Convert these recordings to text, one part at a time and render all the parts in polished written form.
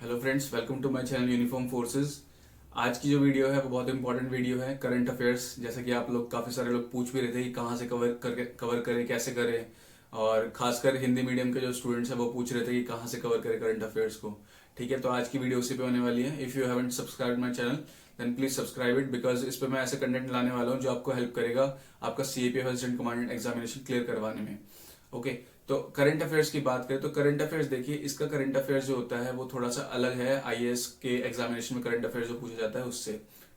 Hello friends, welcome to my channel uniform forces. आज की जो वीडियो है वो बहुत इंपॉर्टेंट वीडियो है, करंट अफेयर्स। जैसे कि आप लोग काफ़ी सारे लोग पूछ भी रहे थे कि कहाँ से कवर करें, कैसे करें। और खासकर हिंदी मीडियम के जो स्टूडेंट्स हैं वो पूछ रहे थे कि कहाँ से कवर करें करंट अफेयर्स को। ठीक है, तो आज की वीडियो उसी पे होने वाली है। If you haven't subscribe my channel then please subscribe it, because इस पर मैं ऐसे कंटेंट लाने वाला हूँ जो आपको हेल्प करेगा आपका CAPF assistant commandant examination clear करवाने में। ओके, तो करंट अफेयर्स की बात करें तो करंट अफेयर्स देखिए, इसका करंट अफेयर्स जो होता है वो थोड़ा सा अलग है आईएएस के एग्जामिनेशन में करंट अफेयर्स जो पूछा जाता है उससे।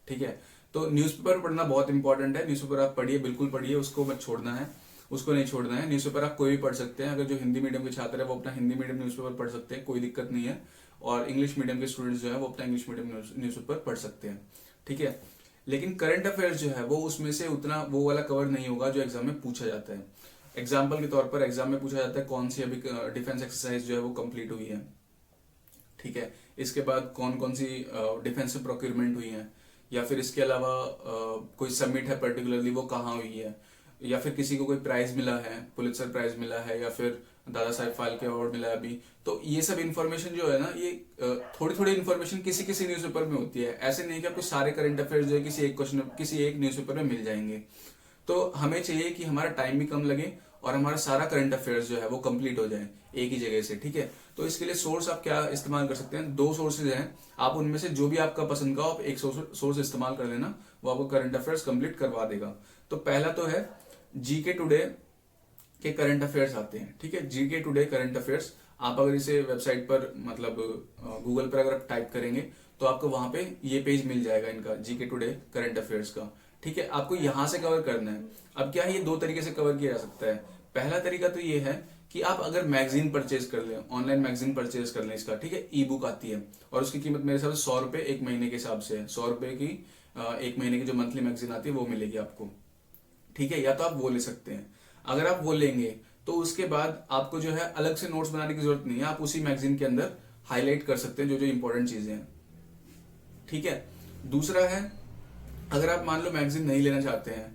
ठीक है, तो न्यूज़पेपर पढ़ना बहुत इंपॉर्टेंट है। न्यूज़पेपर आप पढ़िए, बिल्कुल पढ़िए, उसको मत छोड़ना है, उसको नहीं छोड़ना है। न्यूज़पेपर आप कोई भी पढ़ सकते हैं। अगर जो हिंदी मीडियम के छात्र है वो अपना हिंदी मीडियम न्यूज़पेपर पढ़ सकते हैं, कोई दिक्कत नहीं है। और इंग्लिश मीडियम के स्टूडेंट्स जो है वो अपना इंग्लिश मीडियम न्यूज़पेपर पढ़ सकते हैं। ठीक है, लेकिन करंट अफेयर्स जो है वो उसमें से उतना वो वाला कवर नहीं होगा जो एग्जाम में पूछा जाता है। एग्जाम्पल के तौर पर एग्जाम में पूछा जाता है कौन सी अभी डिफेंस एक्सरसाइज जो है वो कंप्लीट हुई है। ठीक है, इसके बाद कौन कौन सी डिफेंसिव प्रोक्योरमेंट हुई है, या फिर इसके अलावा कोई समिट है पर्टिकुलरली वो कहाँ हुई है, या फिर किसी को कोई प्राइज मिला है, पुलित्जर प्राइज मिला है, या फिर दादा साहेब फाल्के अवार्ड मिला है अभी। तो ये सब इन्फॉर्मेशन जो है ना, ये थोड़ी थोड़ी इन्फॉर्मेशन किसी किसी न्यूज़पेपर में होती है। ऐसे नहीं कि आपको सारे करंट अफेयर्स जो है किसी एक क्वेश्चन किसी एक न्यूज़पेपर में मिल जाएंगे। तो हमें चाहिए कि हमारा टाइम भी कम लगे और हमारा सारा करंट अफेयर्स जो है वो कंप्लीट हो जाए एक ही जगह से। ठीक है, तो इसके लिए सोर्स आप क्या इस्तेमाल कर सकते हैं, दो सोर्सेज हैं। आप उनमें से जो भी आपका पसंद का हो आप एक सोर्स इस्तेमाल कर लेना, वो आपको करंट अफेयर्स कंप्लीट करवा देगा। तो पहला तो है जीके टुडे के करंट अफेयर्स आते हैं। ठीक है, जीके टुडे करंट अफेयर्स, आप अगर इसे वेबसाइट पर मतलब गूगल पर अगर आप टाइप करेंगे तो आपको वहां पे ये पेज मिल जाएगा इनका, जीके टुडे करंट अफेयर्स का। ठीक है, आपको यहां से कवर करना है। अब क्या है, ये दो तरीके से कवर किया जा सकता है। पहला तरीका तो ये है कि आप अगर मैगजीन परचेज कर लें, ऑनलाइन मैगजीन परचेज कर लें इसका। ठीक है, ई बुक आती है और उसकी कीमत मेरे हिसाब से 100 रुपए एक महीने के हिसाब से है। 100 रुपए की एक महीने की जो मंथली मैगजीन आती है वो मिलेगी आपको। ठीक है, या तो आप वो ले सकते हैं। अगर आप वो लेंगे तो उसके बाद आपको जो है अलग से नोट्स बनाने की जरूरत नहीं है, आप उसी मैगजीन के अंदर हाईलाइट कर सकते हैं जो जो इंपॉर्टेंट चीजें हैं। ठीक है, दूसरा है, अगर आप मान लो मैगजीन नहीं लेना चाहते हैं,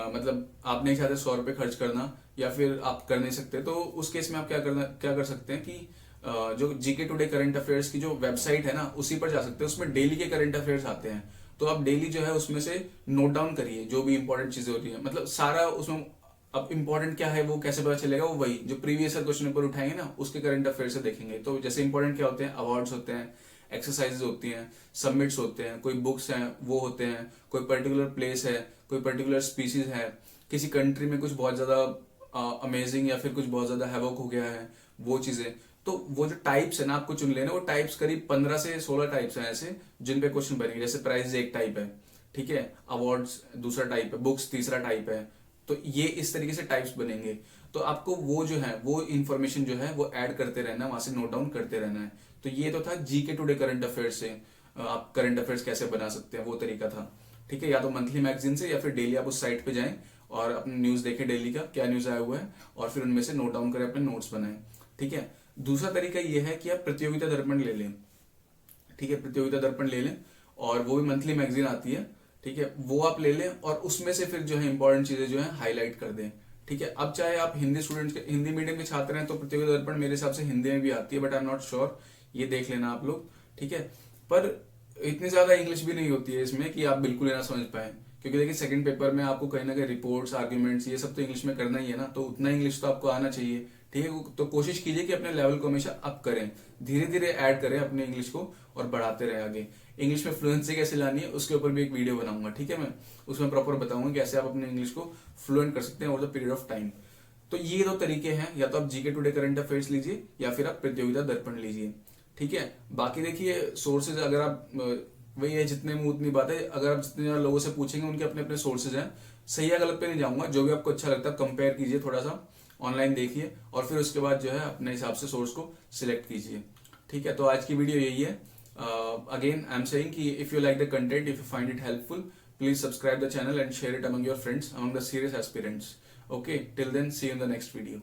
मतलब आप नहीं चाहते 100 रुपए खर्च करना, या फिर आप कर नहीं सकते, तो उस केस में आप क्या कर सकते हैं कि जो जीके टुडे करंट अफेयर्स की जो वेबसाइट है ना उसी पर जा सकते हैं। उसमें डेली के करंट अफेयर्स आते हैं, तो आप डेली जो है उसमें से नोट डाउन करिए जो भी इंपॉर्टेंट चीजें होती है, मतलब सारा उसमें। अब इंपॉर्टेंट क्या है वो कैसे पता चलेगा, वो वही जो प्रीवियस क्वेश्चन पेपर उठाएंगे ना उसके करंट अफेयर से देखेंगे। तो जैसे इंपॉर्टेंट क्या होते हैं, अवार्ड्स होते हैं, एक्सरसाइजेज होती हैं, सबमिट्स होते हैं, कोई बुक्स हैं वो होते हैं, कोई पर्टिकुलर प्लेस है, कोई पर्टिकुलर स्पीसीज है, किसी कंट्री में कुछ बहुत ज्यादा अमेजिंग या फिर कुछ बहुत ज्यादा हैवॉक हो गया है, वो चीजें। तो वो जो टाइप्स है ना आपको चुन लेना, वो टाइप्स करीब 15 से 16 टाइप्स हैं ऐसे जिन पे क्वेश्चन बनेंगे। जैसे प्राइज एक टाइप है, ठीक है, अवार्ड्स दूसरा टाइप है, बुक्स तीसरा टाइप है। तो ये इस तरीके से टाइप्स बनेंगे। तो आपको वो जो है वो इन्फॉर्मेशन जो है वो ऐड करते रहना है, वहां से नोट डाउन करते रहना है। तो ये तो था जीके टुडे करंट अफेयर्स से आप करंट अफेयर्स कैसे बना सकते हैं, वो तरीका था। ठीक है, या तो मंथली मैगजीन से या फिर डेली आप उस साइट पे जाएं और अपने न्यूज देखें डेली का क्या न्यूज आया हुआ है, और फिर उनमें से नोट डाउन करें, अपने नोट्स बनाएं। ठीक है, दूसरा तरीका ये है कि आप प्रतियोगिता दर्पण ले लें। ठीक है, प्रतियोगिता दर्पण ले लें, और वो भी मंथली मैगजीन आती है। ठीक है, वो आप ले लें और उसमें से फिर जो है इंपॉर्टेंट चीजें जो है हाईलाइट कर दें। ठीक है, अब चाहे आप हिंदी स्टूडेंट्स के हिंदी मीडियम के छात्र हैं तो प्रतियोगिता दर्पण मेरे हिसाब से हिंदी में भी आती है, but I am not sure, ये देख लेना आप लोग। ठीक है, पर इतनी ज्यादा इंग्लिश भी नहीं होती है इसमें कि आप बिल्कुल ना समझ पाए, क्योंकि देखिए सेकंड पेपर में आपको कहीं ना कहीं रिपोर्ट्स, आर्ग्यूमेंट्स, ये सब तो इंग्लिश में करना ही है ना, तो उतना इंग्लिश तो आपको आना चाहिए। ठीक है, तो कोशिश कीजिए कि अपने लेवल को हमेशा अप करें, धीरे धीरे ऐड करें अपने इंग्लिश को और बढ़ाते रहें आगे। इंग्लिश में फ्लुएंसी कैसे लानी है उसके ऊपर भी एक वीडियो बनाऊंगा। ठीक है, मैं उसमें प्रॉपर बताऊंगा कैसे आप अपने इंग्लिश को फ्लुएंट कर सकते हैं over the period of time. तो ये दो तरीके हैं, या तो आप जीके टुडे करंट अफेयर्स लीजिए या फिर आप प्रतियोगिता दर्पण लीजिए। ठीक है, बाकी देखिए सोर्सेज, अगर आप वही है, जितने मुंह उतनी बात है। अगर आप जितने लोगों से पूछेंगे उनके अपने अपने सोर्सेज हैं, सही या गलत पे नहीं जाऊंगा, जो भी आपको अच्छा लगता है कंपेयर कीजिए, थोड़ा सा ऑनलाइन देखिए और फिर उसके बाद जो है अपने हिसाब से सोर्स को सिलेक्ट कीजिए। ठीक है, तो आज की वीडियो यही है। अगेन आई एम सेइंग कि if you like the content, if you find it helpful, please subscribe the channel and share it among your friends, among the serious aspirants. Okay, till then see you in the next video.